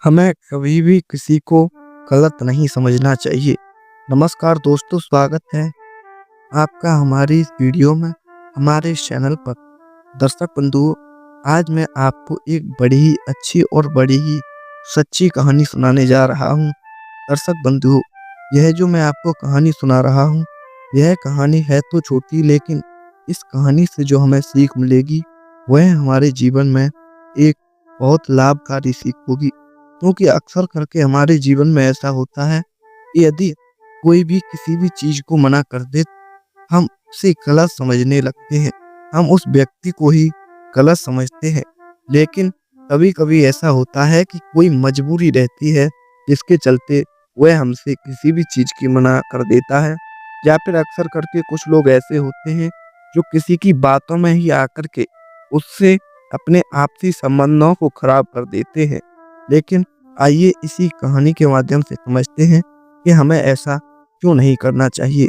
हमें कभी भी किसी को गलत नहीं समझना चाहिए। नमस्कार दोस्तों, स्वागत है आपका हमारी इस वीडियो में, हमारे इस चैनल पर। दर्शक बंधुओं, आज मैं आपको एक बड़ी ही अच्छी और बड़ी ही सच्ची कहानी सुनाने जा रहा हूँ। दर्शक बंधुओं, यह जो मैं आपको कहानी सुना रहा हूँ, यह कहानी है तो छोटी, लेकिन इस कहानी से जो हमें सीख मिलेगी वह हमारे जीवन में एक बहुत लाभकारी सीख होगी। क्योंकि अक्सर करके हमारे जीवन में ऐसा होता है कि यदि कोई भी किसी भी चीज़ को मना कर दे, हम उसे गलत समझने लगते हैं। हम उस व्यक्ति को ही गलत समझते हैं। लेकिन कभी-कभी ऐसा होता है कि कोई मजबूरी रहती है, जिसके चलते वह हमसे किसी भी चीज़ की मना कर देता है। या फिर अक्सर करके कुछ लोग ऐसे होते हैं, जो किसी की बातों में ही आकर के उससे अपने आपसी संबंधों को खराब कर देते हैं। लेकिन आइए इसी कहानी के माध्यम से समझते हैं कि हमें ऐसा क्यों नहीं करना चाहिए।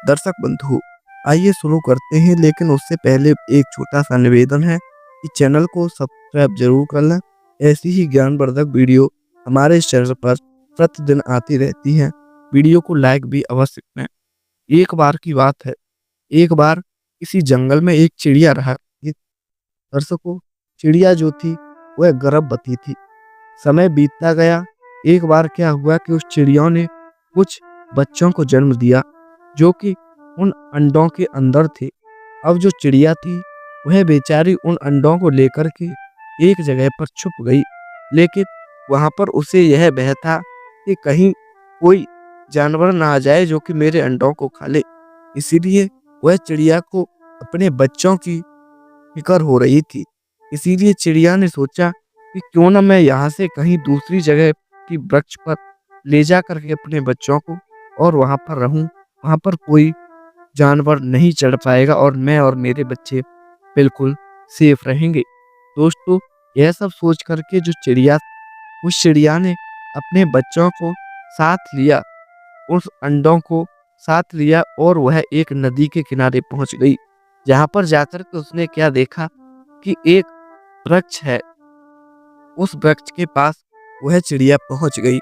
दर्शक बंधु, आइए शुरू करते हैं, लेकिन उससे पहले एक छोटा-सा निवेदन है कि चैनल को सब्सक्राइब ज़रूर कर लें। ऐसी ही ज्ञानवर्धक वीडियो हमारे इस चैनल पर प्रतिदिन आती रहती हैं। वीडियो को लाइक भी अवश्य करें। एक बार की बात है, एक बार किसी जंगल में एक चिड़िया रहा करती थी। दर्शकों, चिड़िया जो थी वह गर्भवती थी। समय बीतता गया। एक बार क्या हुआ कि उस चिड़िया ने कुछ बच्चों को जन्म दिया, जो कि उन अंडों के अंदर थे। अब जो चिड़िया थी वह बेचारी उन अंडों को लेकर के एक जगह पर छुप गई। लेकिन वहां पर उसे यह भय था कि कहीं कोई जानवर ना आ जाए जो कि मेरे अंडों को खा ले। इसीलिए वह चिड़िया को अपने बच्चों की फिक्र हो रही थी। इसीलिए चिड़िया ने सोचा कि क्यों ना मैं यहाँ से कहीं दूसरी जगह की वृक्ष पर ले जा करके अपने बच्चों को और वहाँ पर रहूं। वहाँ पर कोई जानवर नहीं चढ़ पाएगा और मैं और मेरे बच्चे बिल्कुल सेफ रहेंगे। दोस्तों, यह सब सोच करके उस चिड़िया ने अपने बच्चों को साथ लिया, उस अंडों को साथ लिया और वह एक नदी के किनारे पहुंच गई। जहाँ पर जाकर के उसने क्या देखा कि एक वृक्ष है। उस वृक्ष के पास वह चिड़िया पहुंच गई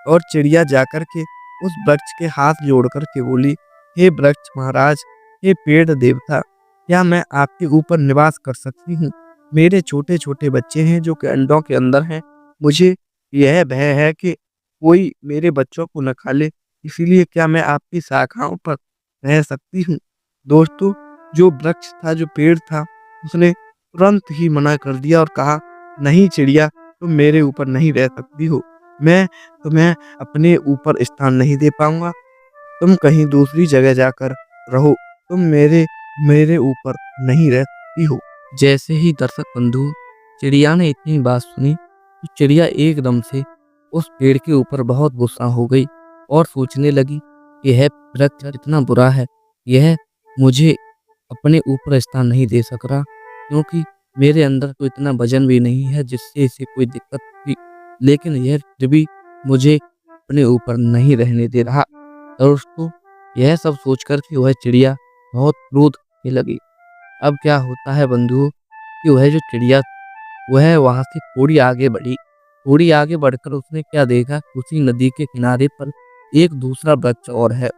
और चिड़िया जाकर के उस वृक्ष के हाथ जोड़ कर के बोली, हे वृक्ष महाराज, हे पेड़ देवता, क्या मैं आपके ऊपर निवास कर सकती हूँ? मेरे छोटे छोटे बच्चे हैं जो कि अंडों के अंदर हैं। मुझे यह भय है कि कोई मेरे बच्चों को न खा ले। इसीलिए क्या मैं आपकी शाखाओं पर रह सकती हूँ? दोस्तों, जो वृक्ष था, जो पेड़ था, उसने तुरंत ही मना कर दिया और कहा, नहीं चिड़िया, तुम मेरे ऊपर नहीं रह सकती हो। मैं तुम्हें अपने ऊपर स्थान नहीं दे पाऊंगा। तुम कहीं दूसरी जगह जाकर रहो। तुम मेरे मेरे ऊपर नहीं रह सकती हो। जैसे ही दर्शक बंधु चिड़िया ने इतनी बात सुनी, तो चिड़िया एकदम से उस पेड़ के ऊपर बहुत गुस्सा हो गई और सोचने लगी कि यह वृक्ष इतना बुरा है, यह मुझे अपने ऊपर स्थान नहीं दे सक रहा, क्योंकि मेरे अंदर तो इतना वजन भी नहीं है जिससे इसे कोई दिक्कत थी। लेकिन यह फिर भी मुझे अपने ऊपर नहीं रहने दे रहा। और उसको यह सब सोचकर कि वह चिड़िया बहुत क्रोध में लगी। अब क्या होता है बंधुओं कि वह जो चिड़िया वह वहां से थोड़ी आगे बढ़ी। थोड़ी आगे बढ़कर उसने क्या देखा, उसी नदी के किनारे पर एक दूसरा वृक्ष और है।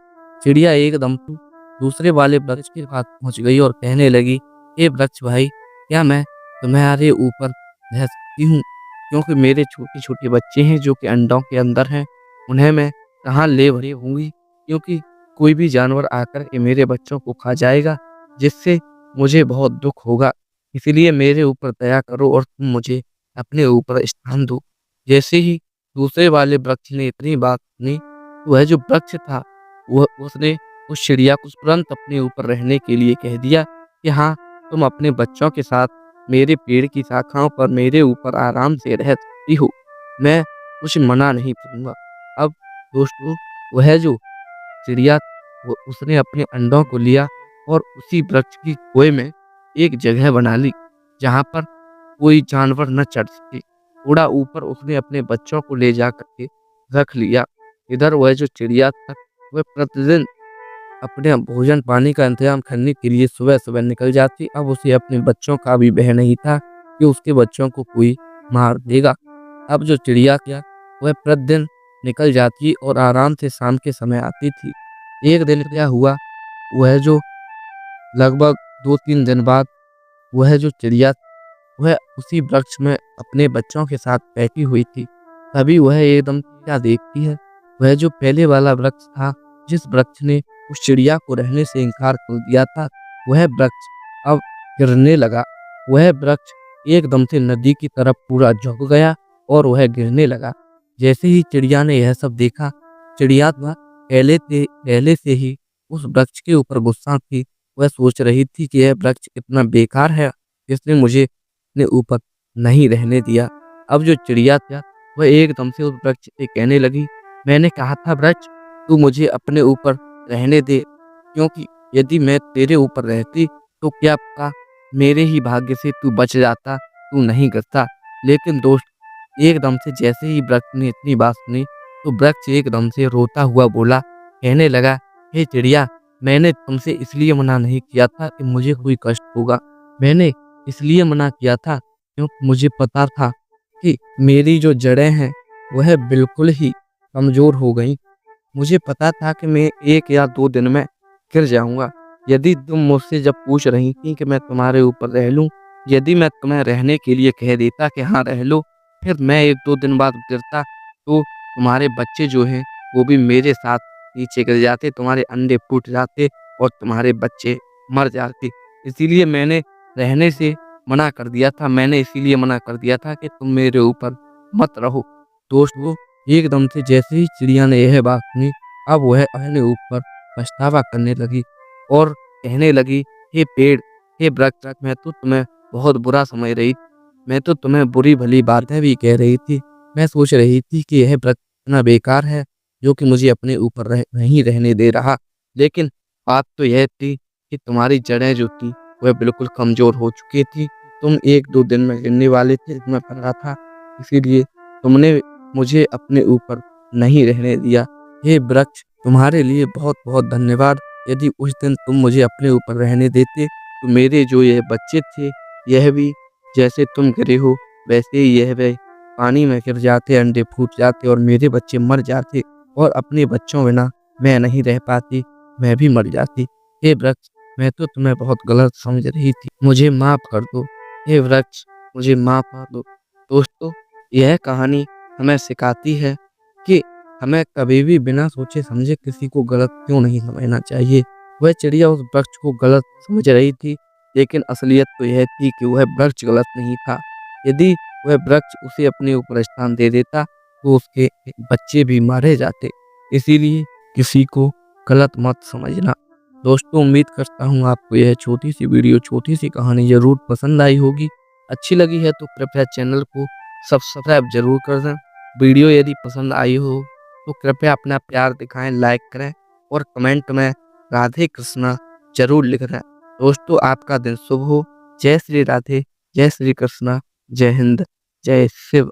चिड़िया एकदम से दूसरे वाले वृक्ष के पास पहुंच गई और कहने लगी, हे वृक्ष भाई, क्या मैं तुम्हारे ऊपर रह सकती हूँ? क्योंकि मेरे छोटे छोटे बच्चे हैं जो कि अंडों के अंदर हैं, उन्हें मैं कहाँ ले भरी होंगी, क्योंकि कोई भी जानवर आकर के मेरे बच्चों को खा जाएगा, जिससे मुझे बहुत दुख होगा। इसलिए मेरे ऊपर दया करो और तुम मुझे अपने ऊपर स्थान दो। जैसे ही दूसरे वाले वृक्ष ने इतनी बात सुनी, वह जो वृक्ष था वह उसने उस चिड़िया को तुरंत अपने ऊपर रहने के लिए कह दिया कि हाँ, तुम अपने बच्चों के साथ मेरे पेड़ की शाखाओं पर मेरे ऊपर आराम से रह सकती हो। मैं कुछ मना नहीं करूँगा। अब दोस्तों, वह जो चिड़िया उसने अपने अंडों को लिया और उसी वृक्ष की खोए में एक जगह बना ली, जहाँ पर कोई जानवर न चढ़ सके। थोड़ा ऊपर उसने अपने बच्चों को ले जा करके रख लिया। इधर वह जो चिड़िया था, वह प्रतिदिन अपने भोजन पानी का इंतजाम करने के लिए सुबह सुबह निकल जाती। अब उसे अपने बच्चों का भी भय नहीं था कि उसके बच्चों को कोई मार देगा। अब जो चिड़िया क्या वह प्रतिदिन निकल जाती और आराम से शाम के समय आती थी। एक दिन क्या हुआ, वह जो लगभग 2-3 दिन बाद वह जो चिड़िया वह उसी वृक्ष में अपने बच्चों के साथ बैठी हुई थी। तभी वह एकदम क्या देखती है, वह जो पहले वाला वृक्ष था, जिस वृक्ष ने उस चिड़िया को रहने से इनकार कर दिया था, वह वृक्ष अब गिरने लगा। वह वृक्ष एकदम से नदी की तरफ पूरा झुक गया और वह गिरने लगा। जैसे ही चिड़िया ने यह सब देखा, चिड़िया पहले से ही उस वृक्ष के ऊपर गुस्सा थी। वह सोच रही थी कि यह वृक्ष इतना बेकार है, इसने मुझे अपने ऊपर नहीं रहने दिया। अब जो चिड़िया था, वह एकदम से उस वृक्ष से कहने लगी, मैंने कहा था वृक्ष, तू मुझे अपने ऊपर रहने दे, क्योंकि यदि मैं तेरे ऊपर रहती तो क्या पता मेरे ही भाग्य से तू बच जाता, तू नहीं गिरता। लेकिन दोस्त, एकदम से जैसे ही वृक्ष ने इतनी बात सुनी, तो वृक्ष एकदम से रोता हुआ बोला, कहने लगा, हे चिड़िया, मैंने तुमसे इसलिए मना नहीं किया था कि मुझे कोई कष्ट होगा। मैंने इसलिए मना किया था क्योंकि मुझे पता था कि मेरी जो जड़ें हैं वह बिल्कुल ही कमज़ोर हो गई। मुझे पता था कि मैं 1 या 2 दिन में गिर जाऊँगा। यदि तुम मुझसे जब पूछ रही थी कि मैं तुम्हारे ऊपर रह लूँ, यदि मैं तुम्हें रहने के लिए कह देता कि हाँ रह लो, फिर मैं 1-2 दिन बाद गिरता, तो तुम्हारे बच्चे जो हैं वो भी मेरे साथ नीचे गिर जाते, तुम्हारे अंडे फूट जाते और तुम्हारे बच्चे मर जाते। इसीलिए मैंने रहने से मना कर दिया था। मैंने इसीलिए मना कर दिया था कि तुम मेरे ऊपर मत रहो। दोस्त, वो एकदम से जैसे ही चिड़िया ने यह बात सुनी, अब वह अपने ऊपर पछतावा करने लगी और कहने लगी, हे पेड़, हे वृक्ष, मैं तो तुम्हें बहुत बुरा समझ रही, मैं तो तुम्हें बुरी भली बातें भी कह रही थी। मैं सोच रही थी कि यह वृक्ष इतना बेकार है जो कि मुझे अपने ऊपर नहीं रहने दे रहा। लेकिन बात तो यह थी कि तुम्हारी जड़ें जो थी वह बिल्कुल कमज़ोर हो चुकी थी। तुम 1-2 दिन में गिरने वाले थे, मैं पता था, इसीलिए तुमने मुझे अपने ऊपर नहीं रहने दिया। हे वृक्ष, तुम्हारे लिए बहुत-बहुत धन्यवाद। यदि उस दिन तुम मुझे अपने ऊपर रहने देते, तो मेरे जो ये बच्चे थे, यह भी जैसे तुम गिरे हो, वैसे ही यह भी पानी में गिर जाते, अंडे फूट जाते और मेरे बच्चे मर जाते और अपने बच्चों बिना मैं नहीं रह पाती, मैं भी मर जाती। हे वृक्ष, मैं तो तुम्हें बहुत गलत समझ रही थी, मुझे माफ़ कर दो। हे वृक्ष, मुझे माफ़ कर दो। दोस्तों, यह कहानी हमें सिखाती है कि हमें कभी भी बिना सोचे समझे किसी को गलत क्यों नहीं समझना चाहिए। वह चिड़िया उस वृक्ष को गलत समझ रही थी, लेकिन असलियत तो यह थी कि वह वृक्ष गलत नहीं था। यदि वह वृक्ष उसे अपने ऊपर स्थान दे देता, तो उसके बच्चे भी मारे जाते। इसीलिए किसी को गलत मत समझना। दोस्तों, उम्मीद करता हूँ आपको यह छोटी सी वीडियो, छोटी सी कहानी ज़रूर पसंद आई होगी। अच्छी लगी है तो कृपया चैनल को सब्सक्राइब ज़रूर कर दें। वीडियो यदि पसंद आई हो तो कृपया अपना प्यार दिखाएं, लाइक करें और कमेंट में राधे कृष्णा ज़रूर लिख दें। दोस्तों, आपका दिन शुभ हो। जय श्री राधे, जय श्री कृष्णा, जय हिंद, जय शिव।